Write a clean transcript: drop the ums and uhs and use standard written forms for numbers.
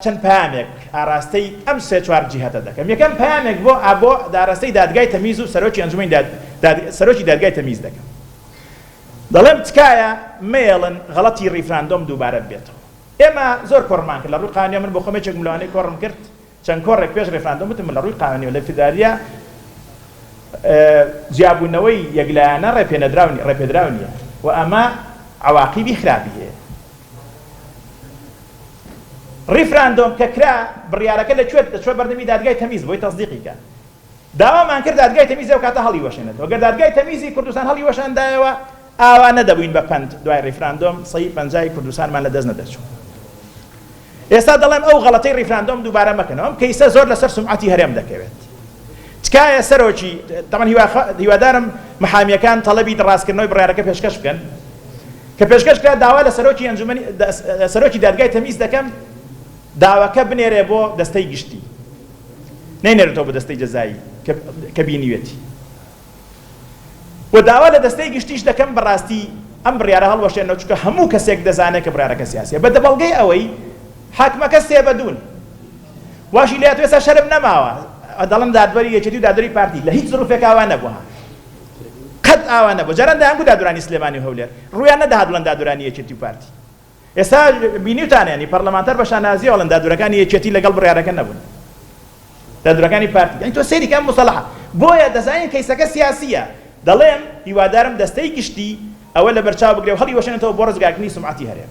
چەند پامێک ئاراستەی ئەم سێ چوار جیهەتە دەکەم. یەکەم پامێک بۆ داڕاستەی دادگای تەمیز و سەرۆکی ئەنجومەنی سەرۆکی دادگای تەمیز دەکەم. دەڵێم تکایە مێڵن غەڵەتی ڕیفراندۆم دووبارە بێتەوە. ئێمە زۆر کۆڕمان کرد لە ڕووی قانونیە. من بۆ خۆمێکێک ملوانەی کۆڕم کرد چەند کۆڕێک پێش ڕیفراندۆم وتم من لە ڕووی قانونیە لە فیداریە جیابوونەوەی یەکلایانە ڕێپێدراو نییە و ئەمە عەواقیبی خراپی هەیە. ڕیفراندۆم کە کرا بڕیارەکە لەکوێ بەردەمی دادگای تەمیز بۆی تەصدیقی کە داوامان کرد دادگای تەمیز ئەو کاتە هەڵی وەشێنێتەوە. ئەگەر دادگای تەمیزی کوردستان هەڵی وەشاندایەوە ئاوا نەدەبووین بە پەند دوای ڕیفراندۆم سەی پەنجای کوردستانمان لە دەست نەدەچوو. ئێستا دەڵێم ئەو غەڵەتەی ڕیفراندۆم دووبارە مەکەنەوە. ئەم کەیسە زۆر لەسەر سومعەتی هەرێم دەکەوێت. تکایە سەرۆکی تەمەن هیوادارم محامیەکان تەڵەبی ڕاستکردنەوەی بڕیارەکە پێشکەش بکەن کە پێشکەش کرا داوا لە سەرۆکی دادگای تەمیز دەکەم داواکە بنێرێ بۆ دەستەی گشتی نەینێرێتەوە بۆ دەستەی جەزایی کە بینیوێتی و داوا لە دەستەی گشتیش دەکەم بەڕاستی ئەم بڕیارە هەڵوەشێنەوە چونکە هەموو کەسێک دەزانێت کە بڕیارەکە سیاسیە بە دەبەڵگەی ئەوەی حاکمەکە سێبەدون واشی لێت وێستا شەرم نەماوە دەڵم دادوەری یەکێتی و دادوەری پارتی لە هیچ زروفێک ئاوا نەبووە قەت ئاوا نەبووە. جاران دەیانگو دادوەرانی سلێمانی و هەولێر ڕوویان نەداهات بڵێن دادوەرانی یەکێتی و پارتی. ئێستا بینیوتانێنی پەرلەمانتەر بە شانازی وڵن دادوەرەکانی یەکێتی لەگەڵ بڕیارەکە نەبوون دادوەرەکانی پارتی. یعنی تۆ سەیری کەم مصەلحە بۆیە دەزانین کەیسەکە سیاسیە. دەڵێم هیوادارم دەستەی گشتی ئەوە لە بەرچاو بگرێ و هەڵی وەشێنێتەوە بۆ ڕزگارکردنی سومعەتی هەرێم.